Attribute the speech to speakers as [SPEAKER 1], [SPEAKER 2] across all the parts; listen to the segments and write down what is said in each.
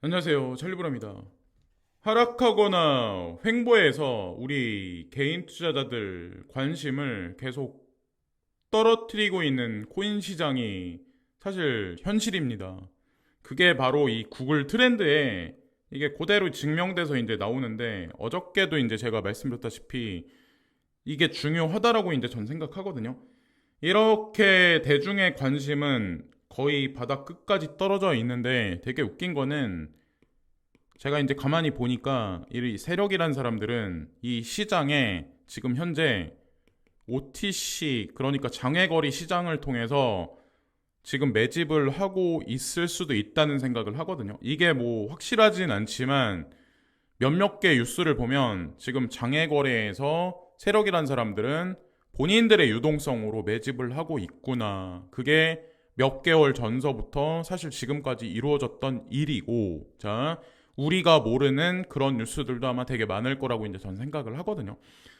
[SPEAKER 1] 안녕하세요. 찰리브라입니다. 하락하거나 횡보해서 우리 개인 투자자들 관심을 계속 떨어뜨리고 있는 코인 시장이 사실 현실입니다. 그게 바로 이 구글 트렌드에 이게 그대로 증명돼서 이제 나오는데, 어저께도 이제 제가 말씀드렸다시피 이게 중요하다라고 이제 전 생각하거든요. 이렇게 대중의 관심은 거의 바닥 끝까지 떨어져 있는데, 되게 웃긴 거는 제가 이제 가만히 보니까 이 세력이란 사람들은 이 시장에 지금 현재 OTC, 그러니까 장외거리 시장을 통해서 지금 매집을 하고 있을 수도 있다는 생각을 하거든요. 이게 뭐 확실하진 않지만 몇몇 개 뉴스를 보면 지금 장외거래에서 세력이란 사람들은 본인들의 유동성으로 매집을 하고 있구나. 그게 몇 개월 전서부터 사실 지금까지 이루어졌던 일이고, 자, 우리가 모르는 그런 뉴스들도 아마 되게 많을 거라고 이제 전 생각을 하거든요.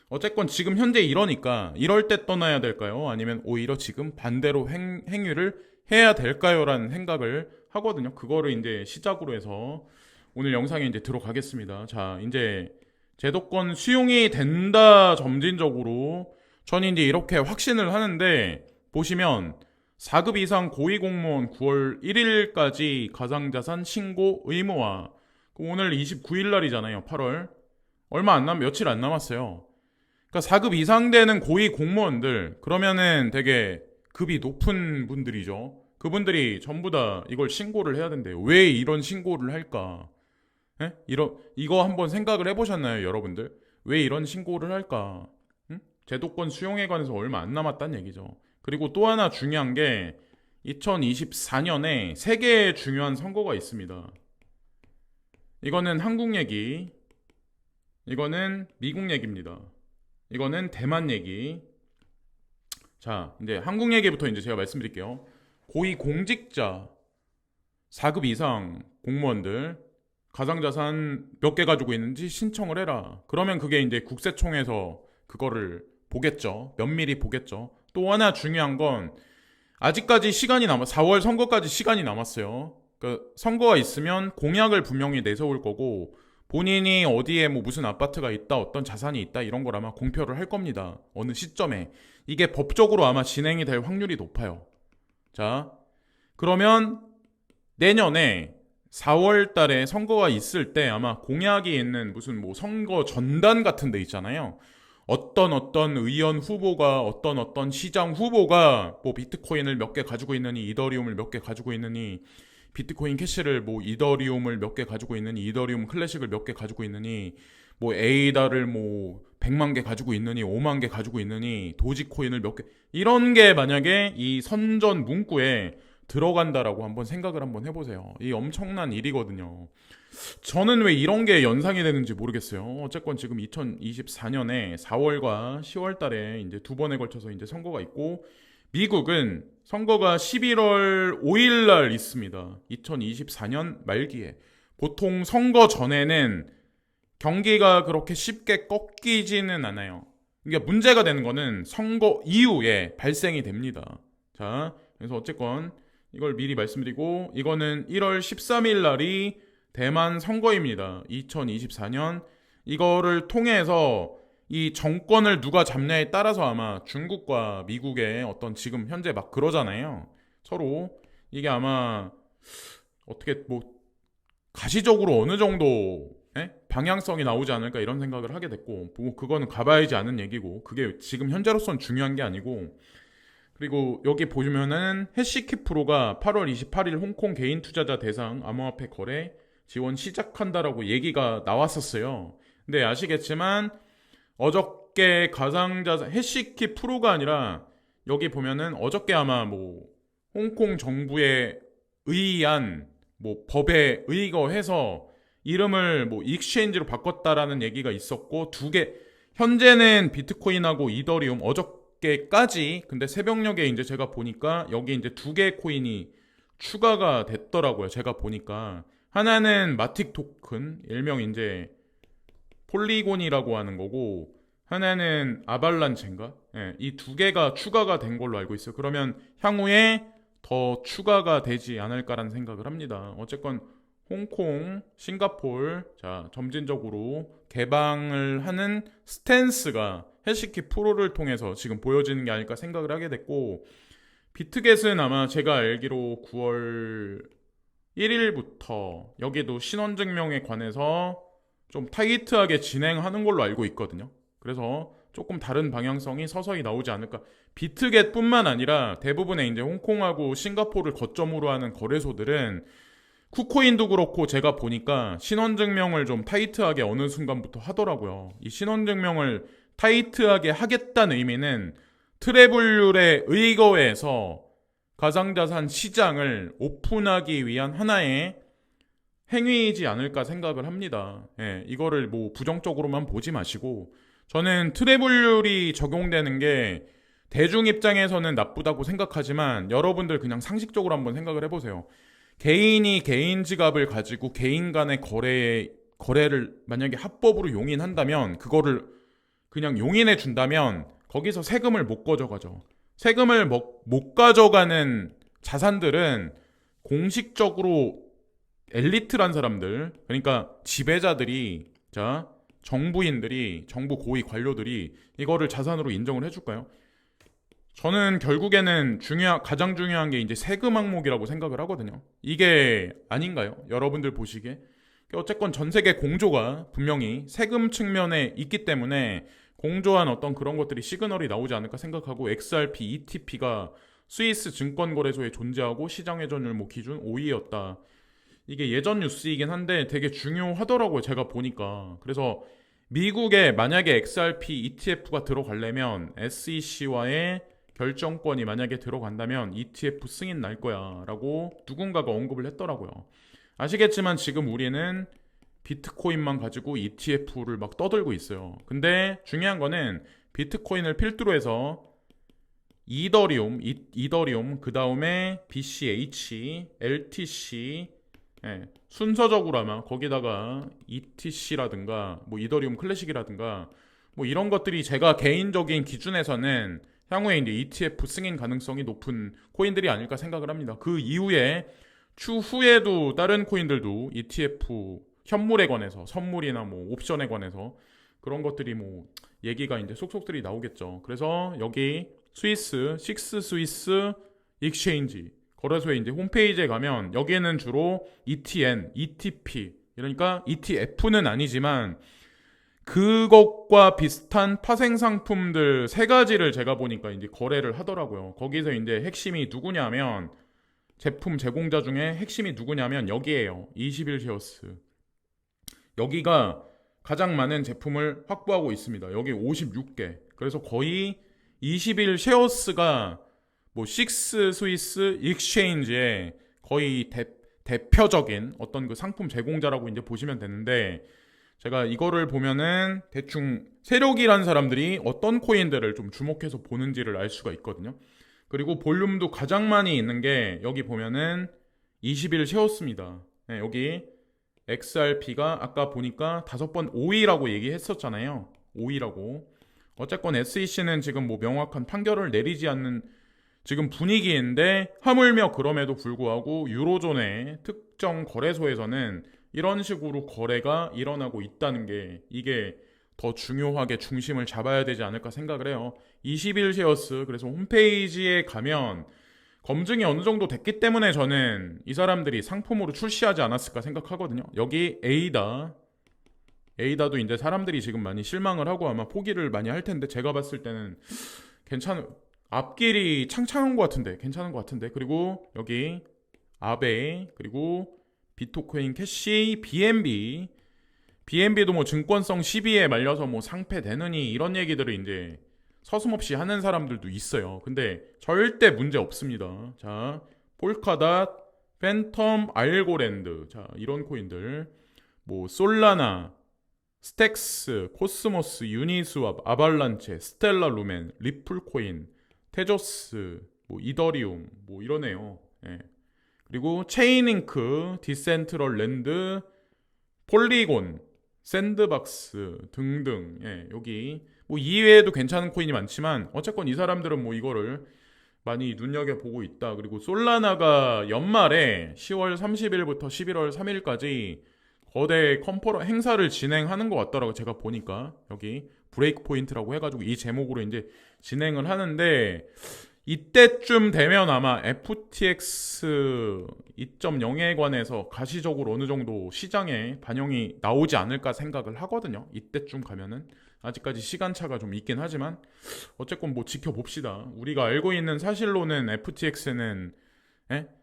[SPEAKER 1] 어쨌건 지금 현재 이러니까 이럴 때 떠나야 될까요? 아니면 오히려 지금 반대로 행위를 해야 될까요? 라는 생각을 하거든요. 그거를 이제 시작으로 해서 오늘 영상에 이제 들어가겠습니다. 자, 이제 제도권 수용이 된다 점진적으로 저는 이제 이렇게 확신을 하는데, 보시면 4급 이상 고위공무원 9월 1일까지 가상자산 신고 의무화. 오늘 29일 날이잖아요. 8월. 며칠 안 남았어요. 그러니까 4급 이상 되는 고위 공무원들, 그러면은 되게 급이 높은 분들이죠. 그분들이 전부 다 이걸 신고를 해야 된대요. 왜 이런 신고를 할까? 예? 이거 한번 생각을 해보셨나요, 여러분들? 왜 이런 신고를 할까? 응? 제도권 수용에 관해서 얼마 안 남았다는 얘기죠. 그리고 또 하나 중요한 게 2024년에 세 개의 중요한 선거가 있습니다. 이거는 한국 얘기, 이거는 미국 얘기입니다. 이거는 대만 얘기. 자, 이제 한국 얘기부터 이제 제가 말씀드릴게요. 고위 공직자 4급 이상 공무원들 가상자산 몇 개 가지고 있는지 신청을 해라. 그러면 그게 이제 국세청에서 그거를 보겠죠. 면밀히 보겠죠. 또 하나 중요한 건 아직까지 4월 선거까지 시간이 남았어요. 그러니까 선거가 있으면 공약을 분명히 내세울 거고, 본인이 어디에 뭐 무슨 아파트가 있다, 어떤 자산이 있다, 이런 걸 아마 공표를 할 겁니다. 어느 시점에. 이게 법적으로 아마 진행이 될 확률이 높아요. 자, 그러면 내년에 4월 달에 선거가 있을 때 아마 공약이 있는 무슨 뭐 선거 전단 같은 데 있잖아요. 어떤 의원 후보가, 어떤 시장 후보가 뭐 비트코인을 몇 개 가지고 있느니, 이더리움을 몇 개 가지고 있느니, 비트코인 캐시를 뭐 이더리움을 몇 개 가지고 있느니, 이더리움 클래식을 몇 개 가지고 있느니, 뭐 에이다를 뭐 100만 개 가지고 있느니, 5만 개 가지고 있느니, 도지코인을 몇 개, 이런 게 만약에 이 선전 문구에 들어간다라고 한번 생각을 한번 해보세요. 이 엄청난 일이거든요. 저는 왜 이런 게 연상이 되는지 모르겠어요. 어쨌건 지금 2024년에 4월과 10월 달에 이제 두 번에 걸쳐서 이제 선거가 있고, 미국은 선거가 11월 5일 날 있습니다. 2024년 말기에. 보통 선거 전에는 경기가 그렇게 쉽게 꺾이지는 않아요. 그러니까 문제가 되는 거는 선거 이후에 발생이 됩니다. 자, 그래서 어쨌건 이걸 미리 말씀드리고, 이거는 1월 13일 날이 대만 선거입니다. 2024년. 이거를 통해서 이 정권을 누가 잡냐에 따라서 아마 중국과 미국의 어떤, 지금 현재 막 그러잖아요. 서로 이게 아마 어떻게 뭐 가시적으로 어느 정도 방향성이 나오지 않을까, 이런 생각을 하게 됐고, 뭐 그거는 가봐야지 아는 얘기고, 그게 지금 현재로서는 중요한 게 아니고. 그리고 여기 보시면은 해시키 프로가 8월 28일 홍콩 개인 투자자 대상 암호화폐 거래 지원 시작한다라고 얘기가 나왔었어요. 근데 아시겠지만 어저께 가상자산 해시키 프로가 아니라, 여기 보면은 어저께 아마 뭐 홍콩 정부에 의한 뭐 법에 의거해서 이름을 뭐 익스체인지로 바꿨다라는 얘기가 있었고, 두 개, 현재는 비트코인하고 이더리움, 어저께까지. 근데 새벽녘에 이제 제가 보니까 여기 이제 두 개 코인이 추가가 됐더라고요. 제가 보니까 하나는 마틱 토큰, 일명 이제 폴리곤이라고 하는 거고, 하나는 아발란체인가? 예, 이 두 개가 추가가 된 걸로 알고 있어요. 그러면 향후에 더 추가가 되지 않을까라는 생각을 합니다. 어쨌건 홍콩, 싱가폴, 자, 점진적으로 개방을 하는 스탠스가 해시키 프로를 통해서 지금 보여지는 게 아닐까 생각을 하게 됐고, 비트겟은 아마 제가 알기로 9월 1일부터 여기도 신원증명에 관해서 좀 타이트하게 진행하는 걸로 알고 있거든요. 그래서 조금 다른 방향성이 서서히 나오지 않을까. 비트겟뿐만 아니라 대부분의 이제 홍콩하고 싱가포르를 거점으로 하는 거래소들은 쿠코인도 그렇고 제가 보니까 신원증명을 좀 타이트하게 어느 순간부터 하더라고요. 이 신원증명을 타이트하게 하겠다는 의미는 트래블률에 의거해서 가상자산 시장을 오픈하기 위한 하나의 행위이지 않을까 생각을 합니다. 예, 이거를 뭐 부정적으로만 보지 마시고, 저는 트래블률이 적용되는 게 대중 입장에서는 나쁘다고 생각하지만 여러분들 그냥 상식적으로 한번 생각을 해보세요. 개인이 개인 지갑을 가지고 개인 간의 거래를 만약에 합법으로 용인한다면, 그거를 그냥 용인해 준다면 거기서 세금을 못 가져가죠. 세금을 못 가져가는 자산들은 공식적으로 엘리트란 사람들, 그러니까 지배자들이, 자, 정부인들이, 정부 고위 관료들이 이거를 자산으로 인정을 해줄까요? 저는 결국에는 가장 중요한 게 이제 세금 항목이라고 생각을 하거든요. 이게 아닌가요? 여러분들 보시기에. 어쨌건 전 세계 공조가 분명히 세금 측면에 있기 때문에 공조한 어떤 그런 것들이 시그널이 나오지 않을까 생각하고, XRP, ETP가 스위스 증권거래소에 존재하고 시장 회전율 기준 5위였다. 이게 예전 뉴스이긴 한데 되게 중요하더라고요, 제가 보니까. 그래서 미국에 만약에 XRP ETF가 들어가려면 SEC와의 결정권이 만약에 들어간다면 ETF 승인 날 거야 라고 누군가가 언급을 했더라고요. 아시겠지만 지금 우리는 비트코인만 가지고 ETF를 막 떠들고 있어요. 근데 중요한 거는 비트코인을 필두로 해서 이더리움, 그 다음에 BCH, LTC, 예, 순서적으로 아마 거기다가 ETC라든가 뭐 이더리움 클래식이라든가 뭐 이런 것들이 제가 개인적인 기준에서는 향후에 이제 ETF 승인 가능성이 높은 코인들이 아닐까 생각을 합니다. 그 이후에 추후에도 다른 코인들도 ETF 현물에 관해서, 선물이나 뭐 옵션에 관해서 그런 것들이 뭐 얘기가 이제 속속들이 나오겠죠. 그래서 여기 식스 스위스 익스체인지 거래소에 이제 홈페이지에 가면 여기에는 주로 ETN, ETP, 그러니까 ETF는 아니지만 그것과 비슷한 파생 상품들 세 가지를 제가 보니까 이제 거래를 하더라고요. 거기서 이제 핵심이 누구냐면, 제품 제공자 중에 핵심이 누구냐면 여기에요. 21쉐어스. 여기가 가장 많은 제품을 확보하고 있습니다. 여기 56개. 그래서 거의 21쉐어스가 뭐 식스 스위스 익스체인지의 거의 대표적인 어떤 그 상품 제공자라고 이제 보시면 되는데, 제가 이거를 보면은 대충 세력이란 사람들이 어떤 코인들을 좀 주목해서 보는지를 알 수가 있거든요. 그리고 볼륨도 가장 많이 있는 게 여기 보면은 21쉐어스입니다. 네, 여기 XRP가 아까 보니까 5번 5위라고 얘기했었잖아요. 5위라고. 어쨌건 SEC는 지금 뭐 명확한 판결을 내리지 않는 지금 분위기인데, 하물며 그럼에도 불구하고 유로존의 특정 거래소에서는 이런 식으로 거래가 일어나고 있다는 게, 이게 더 중요하게 중심을 잡아야 되지 않을까 생각을 해요. 21쉐어스, 그래서 홈페이지에 가면 검증이 어느 정도 됐기 때문에 저는 이 사람들이 상품으로 출시하지 않았을까 생각하거든요. 여기 에이다도 이제 사람들이 지금 많이 실망을 하고 아마 포기를 많이 할 텐데, 제가 봤을 때는 앞길이 창창한 것 같은데, 괜찮은 것 같은데. 그리고 여기 아베, 그리고 비트코인 캐시, BNB도 뭐 증권성 시비에 말려서 뭐 상폐되느니 이런 얘기들을 이제 서슴없이 하는 사람들도 있어요. 근데 절대 문제 없습니다. 자, 폴카닷, 팬텀, 알고랜드, 자, 이런 코인들, 뭐 솔라나, 스택스, 코스모스, 유니스왑, 아발란체, 스텔라 루멘, 리플코인, 테조스, 뭐 이더리움, 뭐 이러네요. 예. 그리고 체인링크, 디센트럴랜드, 폴리곤, 샌드박스 등등. 예, 여기 뭐 이외에도 괜찮은 코인이 많지만 어쨌건 이 사람들은 뭐 이거를 많이 눈여겨보고 있다. 그리고 솔라나가 연말에 10월 30일부터 11월 3일까지 거대 컴퍼런 행사를 진행하는 것 같더라고요. 제가 보니까 여기 브레이크 포인트라고 해가지고 이 제목으로 이제 진행을 하는데 이때쯤 되면 아마 FTX 2.0에 관해서 가시적으로 어느 정도 시장에 반영이 나오지 않을까 생각을 하거든요. 이때쯤 가면은 아직까지 시간차가 좀 있긴 하지만 어쨌건 뭐 지켜봅시다. 우리가 알고 있는 사실로는 FTX는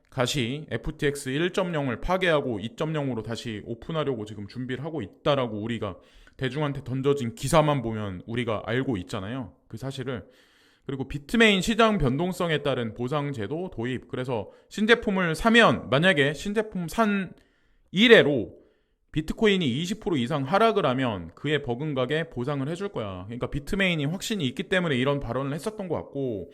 [SPEAKER 1] 가시 FTX 1.0을 파괴하고 2.0으로 다시 오픈하려고 지금 준비를 하고 있다라고 우리가 대중한테 던져진 기사만 보면 우리가 알고 있잖아요. 그 사실을. 그리고 비트메인 시장 변동성에 따른 보상제도 도입. 그래서 신제품을 사면 만약에 신제품 산 이래로 비트코인이 20% 이상 하락을 하면 그에 버금가게 보상을 해줄 거야. 그러니까 비트메인이 확신이 있기 때문에 이런 발언을 했었던 것 같고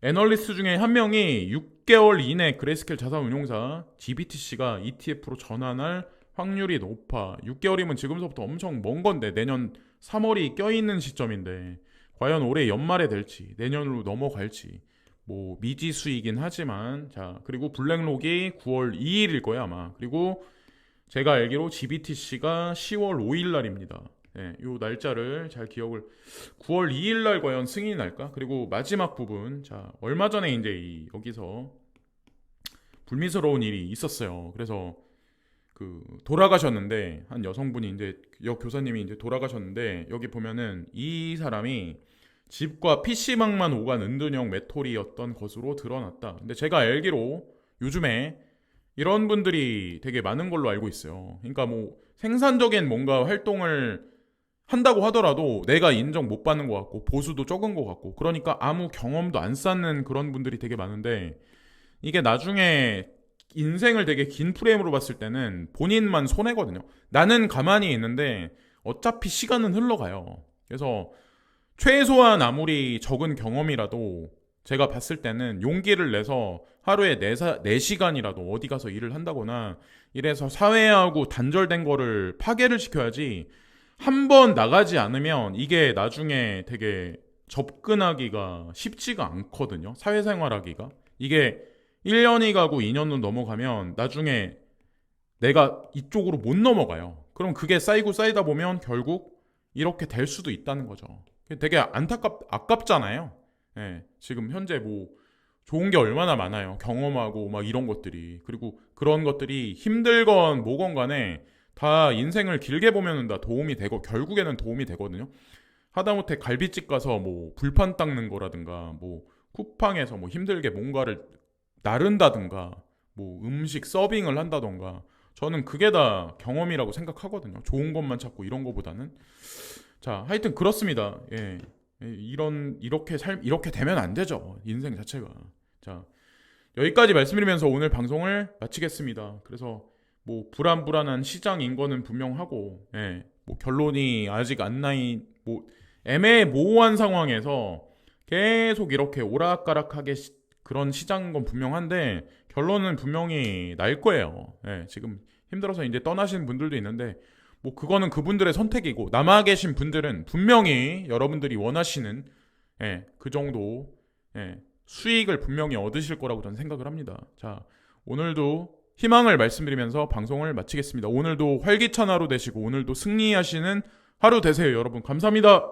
[SPEAKER 1] 애널리스트 중에 한 명이 6개월 이내 그레이스케일 자산운용사 GBTC가 ETF로 전환할 확률이 높아. 6개월이면 지금서부터 엄청 먼 건데 내년 3월이 껴있는 시점인데 과연 올해 연말에 될지 내년으로 넘어갈지 뭐 미지수이긴 하지만 자 그리고 블랙록이 9월 2일일 거야 아마. 그리고 제가 알기로 GBTC가 10월 5일 날입니다. 네, 요 날짜를 잘 기억을 9월 2일 날 과연 승인이 날까? 그리고 마지막 부분 자 얼마 전에 이제 여기서 불미스러운 일이 있었어요. 그래서 그 돌아가셨는데 한 여성분이 이제 교사님이 이제 돌아가셨는데 여기 보면은 이 사람이 집과 PC방만 오간 은둔형 메토리였던 것으로 드러났다. 근데 제가 알기로 요즘에 이런 분들이 되게 많은 걸로 알고 있어요. 그러니까 뭐 생산적인 뭔가 활동을 한다고 하더라도 내가 인정 못 받는 것 같고 보수도 적은 것 같고 그러니까 아무 경험도 안 쌓는 그런 분들이 되게 많은데 이게 나중에 인생을 되게 긴 프레임으로 봤을 때는 본인만 손해거든요. 나는 가만히 있는데 어차피 시간은 흘러가요. 그래서 최소한 아무리 적은 경험이라도 제가 봤을 때는 용기를 내서 하루에 4시간이라도 어디 가서 일을 한다거나 이래서 사회하고 단절된 거를 파괴를 시켜야지 한 번 나가지 않으면 이게 나중에 되게 접근하기가 쉽지가 않거든요. 사회생활하기가. 이게 1년이 가고 2년은 넘어가면 나중에 내가 이쪽으로 못 넘어가요. 그럼 그게 쌓이고 쌓이다 보면 결국 이렇게 될 수도 있다는 거죠. 되게 아깝잖아요. 예, 지금 현재 뭐 좋은 게 얼마나 많아요. 경험하고 막 이런 것들이. 그리고 그런 것들이 힘들건 뭐건 간에 다 인생을 길게 보면은 다 도움이 되고 결국에는 도움이 되거든요. 하다못해 갈비집 가서 뭐 불판 닦는 거라든가 뭐 쿠팡에서 뭐 힘들게 뭔가를 나른다든가 뭐 음식 서빙을 한다던가 저는 그게 다 경험이라고 생각하거든요. 좋은 것만 찾고 이런 거보다는. 자, 하여튼 그렇습니다. 예. 이렇게 되면 안 되죠. 인생 자체가. 자, 여기까지 말씀드리면서 오늘 방송을 마치겠습니다. 그래서 뭐 불안한 시장인 거는 분명하고, 예. 뭐 결론이 아직 안 나이, 뭐 애매모호한 상황에서 계속 이렇게 오락가락하게 그런 시장인 건 분명한데 결론은 분명히 날 거예요. 예. 지금 힘들어서 이제 떠나시는 분들도 있는데 뭐 그거는 그분들의 선택이고 남아 계신 분들은 분명히 여러분들이 원하시는 그 정도 수익을 분명히 얻으실 거라고 저는 생각을 합니다. 자, 오늘도 희망을 말씀드리면서 방송을 마치겠습니다. 오늘도 활기찬 하루 되시고 오늘도 승리하시는 하루 되세요, 여러분. 감사합니다.